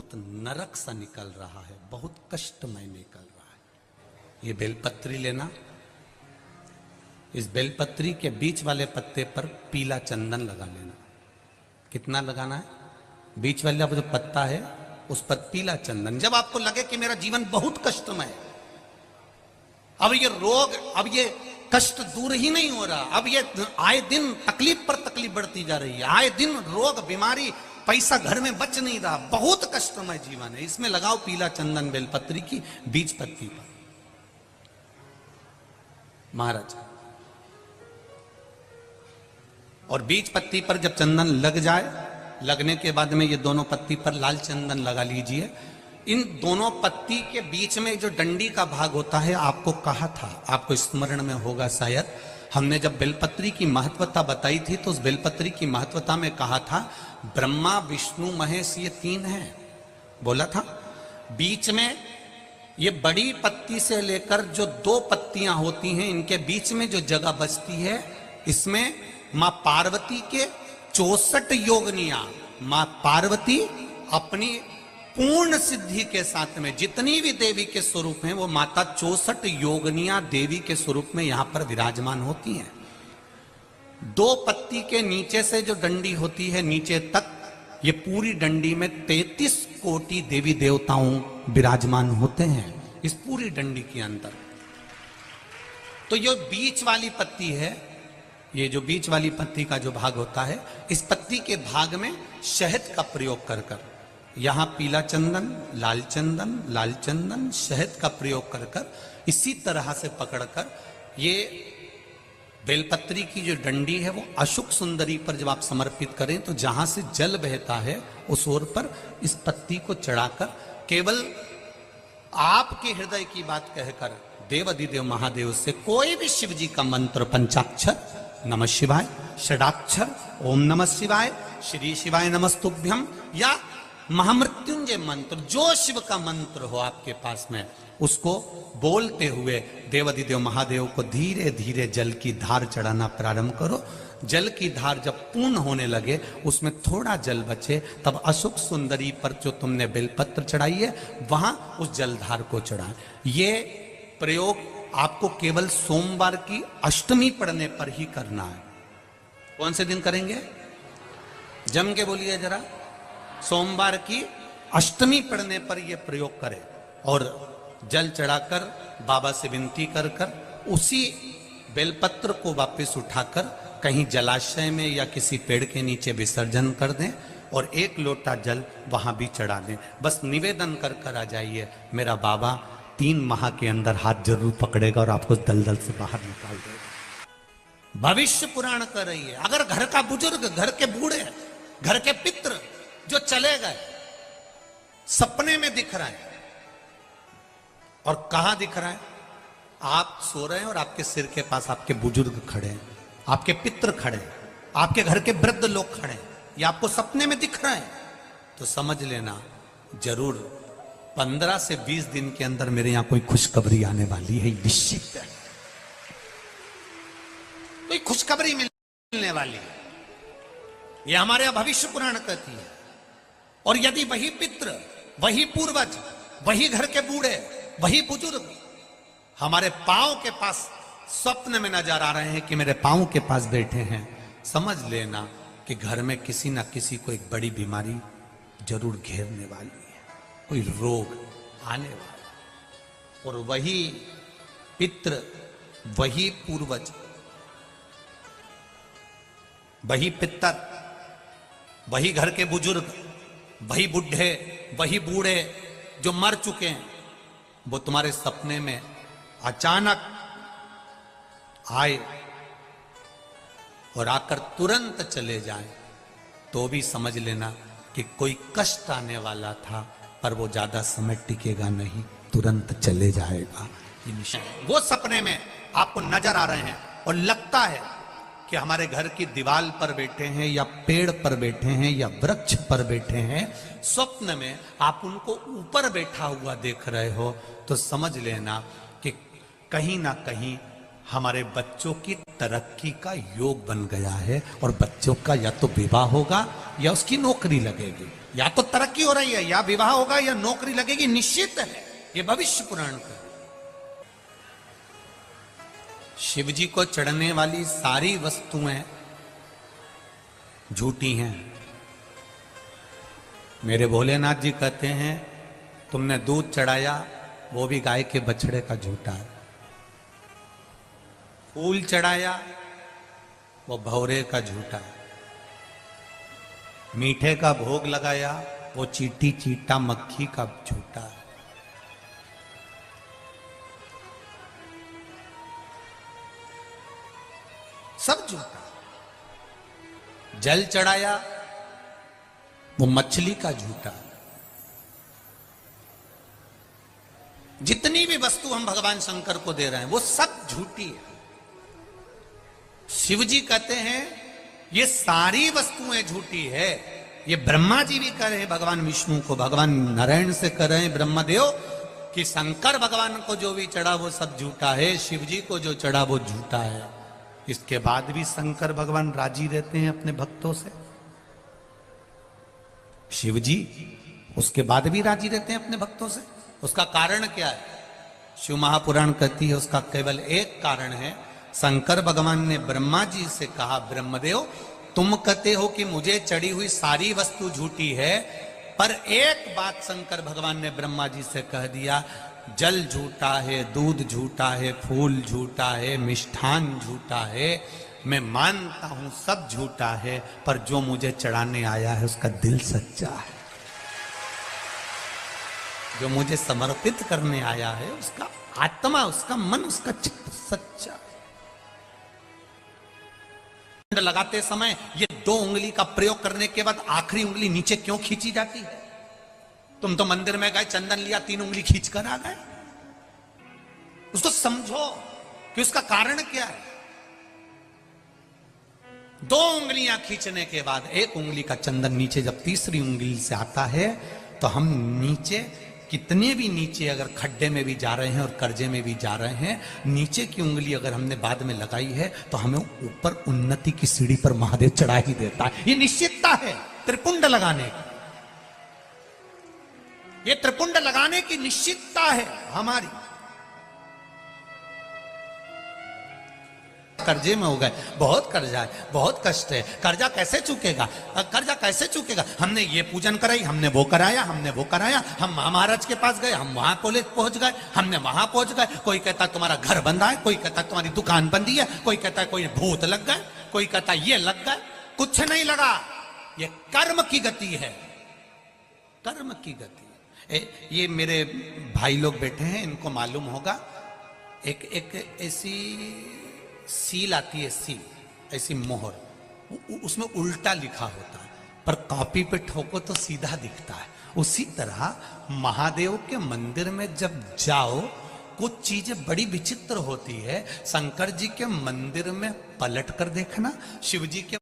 बहुत नरक सा निकल रहा है, बहुत कष्टमय निकल रहा है। ये बेलपत्री लेना, इस बेलपत्री के बीच वाले पत्ते पर पीला चंदन लगा लेना। कितना लगाना है? बीच वाला जो पत्ता है उस पर पीला चंदन। जब आपको लगे कि मेरा जीवन बहुत कष्टमय है, अब ये रोग, अब ये कष्ट दूर ही नहीं हो रहा, अब ये आए दिन तकलीफ पर तकलीफ बढ़ती जा रही है, आए दिन रोग बीमारी, पैसा घर में बच नहीं रहा, बहुत कष्टमय जीवन है, इसमें लगाओ पीला चंदन बेलपत्री की बीज पत्ती पर। महाराज, और बीज पत्ती पर जब चंदन लग जाए, लगने के बाद में ये दोनों पत्ती पर लाल चंदन लगा लीजिए। इन दोनों पत्ती के बीच में जो डंडी का भाग होता है, आपको कहा था, आपको स्मरण में होगा शायद, हमने जब बेलपत्री की महत्वता बताई थी तो उस बेलपत्री की महत्वता में कहा था ब्रह्मा विष्णु महेश ये तीन हैं, बोला था। बीच में ये बड़ी पत्ती से लेकर जो दो पत्तियां होती हैं, इनके बीच में जो जगह बचती है, इसमें मां पार्वती के 64 योगनियां, मां पार्वती अपनी पूर्ण सिद्धि के साथ में जितनी भी देवी के स्वरूप हैं, वो माता 64 योगनियां देवी के स्वरूप में यहां पर विराजमान होती हैं। दो पत्ती के नीचे से जो डंडी होती है नीचे तक, ये पूरी डंडी में 33 कोटि देवी देवताओं विराजमान होते हैं इस पूरी डंडी के अंदर। तो ये बीच वाली पत्ती है, ये जो बीच वाली पत्ती का जो भाग होता है, इस पत्ती के भाग में शहद का प्रयोग कर कर, यहां पीला चंदन, लाल चंदन, लाल चंदन, शहद का प्रयोग कर कर, इसी तरह से पकड़कर ये बेलपत्री की जो डंडी है वो अशुक सुंदरी पर जब आप समर्पित करें तो जहां से जल बहता है उस ओर पर इस पत्ती को चढ़ाकर केवल आपके हृदय की बात कहकर देवाधिदेव महादेव से कोई भी शिव जी का मंत्र, पंचाक्षर, नमः शिवाय, षडाक्षर, ओम नमः शिवाय, श्री शिवाय नमस्तुभ्यम, या महामृत्युंजय मंत्र, जो शिव का मंत्र हो आपके पास में, उसको बोलते हुए देवाधिदेव महादेव को धीरे धीरे जल की धार चढ़ाना प्रारंभ करो। जल की धार जब पूर्ण होने लगे, उसमें थोड़ा जल बचे, तब अशुक सुंदरी पर जो तुमने बेलपत्र चढ़ाई है वहां उस जलधार को चढ़ाए। ये प्रयोग आपको केवल सोमवार की अष्टमी पढ़ने पर ही करना है। कौन से दिन करेंगे? जम के बोलिए जरा। सोमवार की अष्टमी पढ़ने पर यह प्रयोग करें और जल चढ़ाकर बाबा से विनती कर कर उसी बेलपत्र को वापस उठाकर कहीं जलाशय में या किसी पेड़ के नीचे विसर्जन कर दें और एक लोटा जल वहां भी चढ़ा दें। बस निवेदन कर कर आ जाइए, मेरा बाबा 3 माह के अंदर हाथ जरूर पकड़ेगा और आपको दलदल से बाहर निकाल देगा। भविष्य पुराण कर रही है। अगर घर का बुजुर्ग, घर के बूढ़े, घर के पितृ जो चले गए, सपने में दिख रहा है, और कहां दिख रहा है? आप सो रहे हैं और आपके सिर के पास आपके बुजुर्ग खड़े हैं, आपके पितृ खड़े हैं, आपके घर के वृद्ध लोग खड़े हैं, ये आपको सपने में दिख रहा है, तो समझ लेना जरूर 15 से 20 दिन के अंदर मेरे यहां कोई खुशखबरी आने वाली है, निश्चित है, कोई खुशखबरी मिलने वाली है। ये हमारे यहां भविष्य पुराण कहती है। और यदि वही पितृ, वही पूर्वज, वही घर के बूढ़े, वही बुजुर्ग हमारे पांव के पास स्वप्न में नजर आ रहे हैं कि मेरे पांव के पास बैठे हैं, समझ लेना कि घर में किसी ना किसी को एक बड़ी बीमारी जरूर घेरने वाली है, कोई रोग आने वाला। और वही पितृ, वही पूर्वज, वही पितर, वही घर के बुजुर्ग, वही बुढ़े, वही बूढ़े जो मर चुके हैं, वो तुम्हारे सपने में अचानक आए और आकर तुरंत चले जाए, तो भी समझ लेना कि कोई कष्ट आने वाला था, पर वो ज्यादा समय टिकेगा नहीं, तुरंत चले जाएगा। वो सपने में आपको नजर आ रहे हैं और लगता है कि हमारे घर की दीवार पर बैठे हैं या पेड़ पर बैठे हैं या वृक्ष पर बैठे हैं, स्वप्न में आप उनको ऊपर बैठा हुआ देख रहे हो, तो समझ लेना कि कहीं ना कहीं हमारे बच्चों की तरक्की का योग बन गया है और बच्चों का या तो विवाह होगा या उसकी नौकरी लगेगी या तो तरक्की हो रही है, या विवाह होगा, या नौकरी लगेगी, निश्चित है। ये भविष्य पुराण का। शिव जी को चढ़ने वाली सारी वस्तुएं झूठी हैं। मेरे भोलेनाथ जी कहते हैं, तुमने दूध चढ़ाया, वो भी गाय के बछड़े का झूठा है। फूल चढ़ाया, वो भौरे का झूठा है। मीठे का भोग लगाया, वो चीटी चीटा मक्खी का झूठा है। सब झूठा। जल चढ़ाया, वो मछली का झूठा है। जितनी भी वस्तु हम भगवान शंकर को दे रहे हैं वो सब झूठी है। शिव जी कहते हैं ये सारी वस्तुएं झूठी है। ये ब्रह्मा जी भी कह रहे हैं भगवान विष्णु को, भगवान नारायण से कह रहे हैं ब्रह्मदेव कि शंकर भगवान को जो भी चढ़ा वो सब झूठा है, शिव जी को जो चढ़ा वो झूठा है। इसके बाद भी शंकर भगवान राजी रहते हैं अपने भक्तों से। शिव जी उसके बाद भी राजी रहते हैं अपने भक्तों से। उसका कारण क्या है? शिव महापुराण कहती है उसका केवल एक कारण है। शंकर भगवान ने ब्रह्मा जी से कहा, ब्रह्मदेव तुम कहते हो कि मुझे चढ़ी हुई सारी वस्तु झूठी है, पर एक बात शंकर भगवान ने ब्रह्मा जी से कह दिया, जल झूठा है, दूध झूठा है, फूल झूठा है, मिष्ठान झूठा है, मैं मानता हूं सब झूठा है, पर जो मुझे चढ़ाने आया है उसका दिल सच्चा है। जो मुझे समर्पित करने आया है उसका आत्मा, उसका मन, उसका चित्त सच्चा। लगाते समय ये 2 उंगली का प्रयोग करने के बाद आखिरी उंगली नीचे क्यों खींची जाती है? तुम तो मंदिर में गए, चंदन लिया, 3 उंगली खींच कर आ गए। उसको समझो कि उसका कारण क्या है। 2 उंगलियां खींचने के बाद 1 उंगली का चंदन नीचे जब तीसरी उंगली से आता है तो हम नीचे, कितने भी नीचे अगर खड्डे में भी जा रहे हैं और कर्जे में भी जा रहे हैं, नीचे की उंगली अगर हमने बाद में लगाई है तो हमें ऊपर उन्नति की सीढ़ी पर महादेव चढ़ा ही देता है। ये निश्चितता है त्रिपुंड लगाने की। ये त्रिपुंड लगाने की निश्चितता है हमारी। कर्जे में हो गए, बहुत कर्जा है, बहुत कष्ट है, कर्जा कैसे चुकेगा, कर्जा कैसे चुकेगा? हमने ये पूजन कराई, हमने वो कराया, हमने वो कराया, हम महाराज के पास गए, हम वहां कॉलेज पहुंच गए, हमने वहां पहुंच गए। कोई कहता तुम्हारा घर बंधा है, कोई कहता तुम्हारी दुकान बंदी है, कोई कहता कोई भूत लग गए, कोई कहता ये लग गए। कुछ नहीं लगा, ये कर्म की गति है, कर्म की गति। ये मेरे भाई लोग बैठे हैं, इनको मालूम होगा, एक ऐसी सील आती है, सील, ऐसी मोहर, उसमें उल्टा लिखा होता है, पर कॉपी पे ठोको तो सीधा दिखता है। उसी तरह महादेव के मंदिर में जब जाओ कुछ चीजें बड़ी विचित्र होती है। शंकर जी के मंदिर में पलट कर देखना, शिव जी के